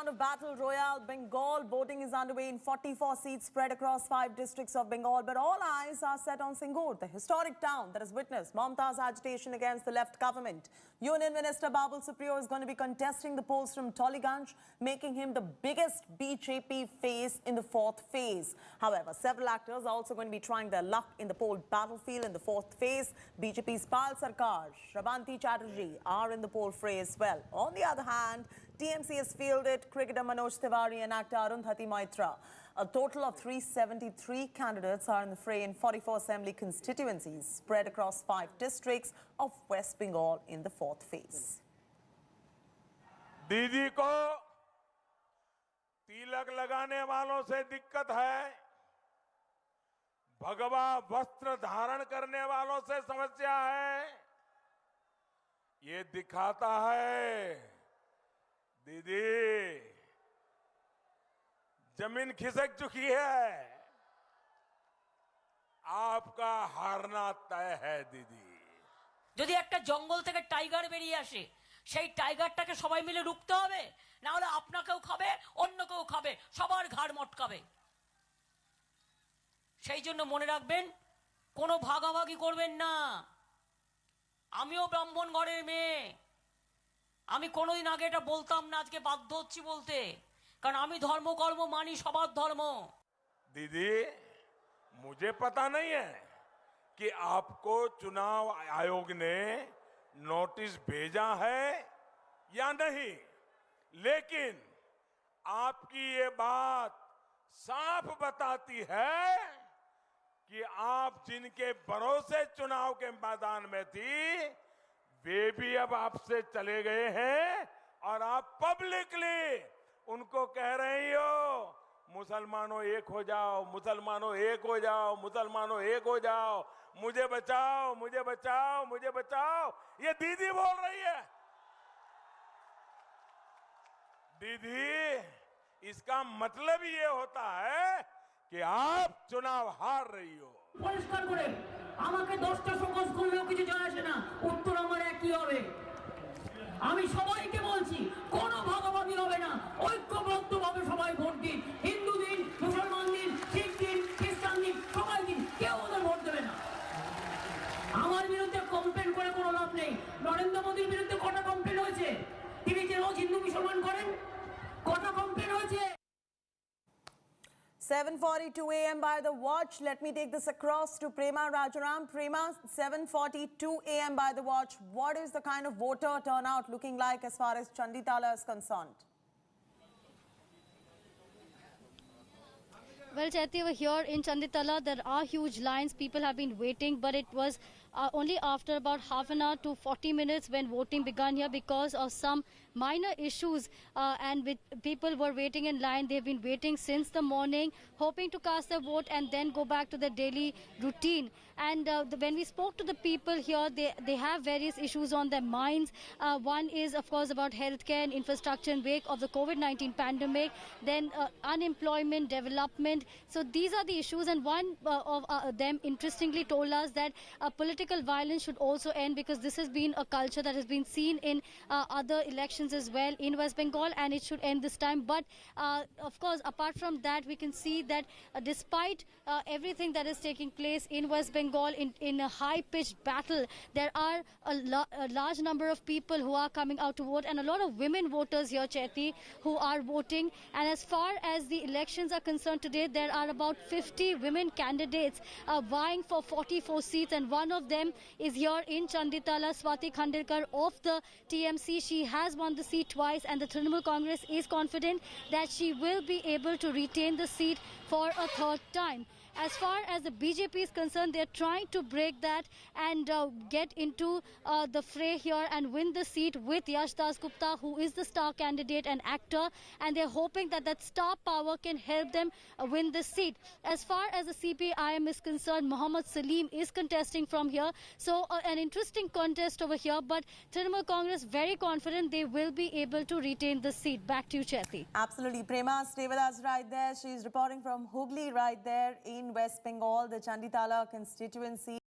round of Battle Royale Bengal. Voting is underway in 44 seats spread across 5 districts of Bengal. But all eyes are set on Singur, the historic town that has witnessed Mamta's agitation against the left government. Union Minister Babul Supriyo is going to be contesting the polls from Tollygunge, making him the biggest BJP face in the 4th phase. However, several actors are also going to be trying their luck in the poll battlefield in the 4th phase. BJP's Pal Sarkar, Shravanti Chatterjee are in the poll fray as well. On the other hand, TMC has fielded cricketer Manoj Tiwari and actor Arundhati Maitra. A total of 373 candidates are in the fray in 44 assembly constituencies spread across 5 districts of West Bengal in the 4th phase. दीदी को तिलक लगाने वालों से दिक्कत है, भगवा वस्त्र धारण करने वालों से समस्या है। ये दिखाता है दीदी जमीन खिसक चुकी है, आपका हारना तय है दीदी। যদি একটা জঙ্গল থেকে টাইগার বেরিয়ে আসে, সেই টাইগারটাকে সবাই মিলে রুখতে হবে, না হলে আপনাকেও খাবে, অন্য কেউ খাবে, সবার ঘাড় মটকাবে। সেই জন্য মনে রাখবেন, কোনো ভাগাভাগি করবেন না। আমিও ব্রাহ্মণ ঘরের মেয়ে, আমি কোনোদিন আগে এটা বলতাম না, আজকে বাধ্য হচ্ছি বলতে, কারণ আমি ধর্মকর্ম মানি, সবার ধর্ম। दीदी मुझे पता नहीं है कि आपको चुनाव आयोग ने नोटिस भेजा है या नहीं, लेकिन आपकी ये बात साफ बताती है कि आप जिनके भरोसे चुनाव के मैदान में थी, वे भी अब आपसे चले गए हैं और आप पब्लिकली उनको कह रही हो मुसलमानों एक हो जाओ, मुसलमानों एक हो जाओ, मुसलमानों एक हो जाओ, मुझे बचाओ, मुझे बचाओ, मुझे बचाओ। ये दीदी बोल रही है। दीदी इसका मतलब ये होता है कि आप चुनाव हार रही हो। পরিষ্কার করে আমাকে 10টা সকল করলেও কিছু যায় আসে না, উত্তর আমার একই হবে। আমি সবাইকে বলছি, কোনো ভাগাভাগি হবে না, ঐক্যবদ্ধভাবে সবাই ভোট দিন। হিন্দু দিন, মুসলমান দিন, শিখ দিন, খ্রিস্টান দিন, সবাই দিন, কেউ ওদের ভোট দেবে না। আমার বিরুদ্ধে কমপ্লেন করে কোনো লাভ নেই। নরেন্দ্র মোদীর বিরুদ্ধে কটা কমপ্লেন হয়েছে? তিনি যে রোজ হিন্দু মুসলমান করেন, কটা কমপ্লেন হয়েছে? 7:42 a.m. by the watch. Let me take this across to Prema Rajaram. Prema, 7:42 a.m. by the watch. What is the kind of voter turnout looking like as far as Chanditala is concerned? Well, Chaiti, over here in Chanditala, there are huge lines. People have been waiting, but it was only after about half an hour to 40 minutes when voting began here because of some minor issues and with people were waiting in line. They've been waiting since the morning, hoping to cast their vote and then go back to their daily routine. And when we spoke to the people here, they have various issues on their minds. One is, of course, about healthcare and infrastructure in wake of the COVID-19 pandemic, then unemployment, development. So these are the issues, and one of them interestingly told us that political violence should also end because this has been a culture that has been seen in other elections as well in West Bengal, and it should end this time. But of course, apart from that, we can see that despite everything that is taking place in West Bengal in a high-pitched battle, there are a large number of people who are coming out to vote, and a lot of women voters here, Chaiti, who are voting. And as far as the elections are concerned today, there are about 50 women candidates vying for 44 seats, and one of them is here in Chanditala, Swati Khandelkar of the TMC. She has won the seat twice, and the Trinamool Congress is confident that she will be able to retain the seat for a 3rd time. As far as the BJP is concerned, they're trying to break that and get into the fray here and win the seat with Yash Das Gupta, who is the star candidate and actor, and they're hoping that that star power can help them win the seat. As far as the CPIM is concerned, Mohammad Salim is contesting from here. So an interesting contest over here, but Trinamool Congress very confident they will be able to retain the seat. Back to you, Chaiti. Absolutely. Prema, stay with us right there. She's reporting from Hooghly right there in West Bengal, the Chanditala constituency.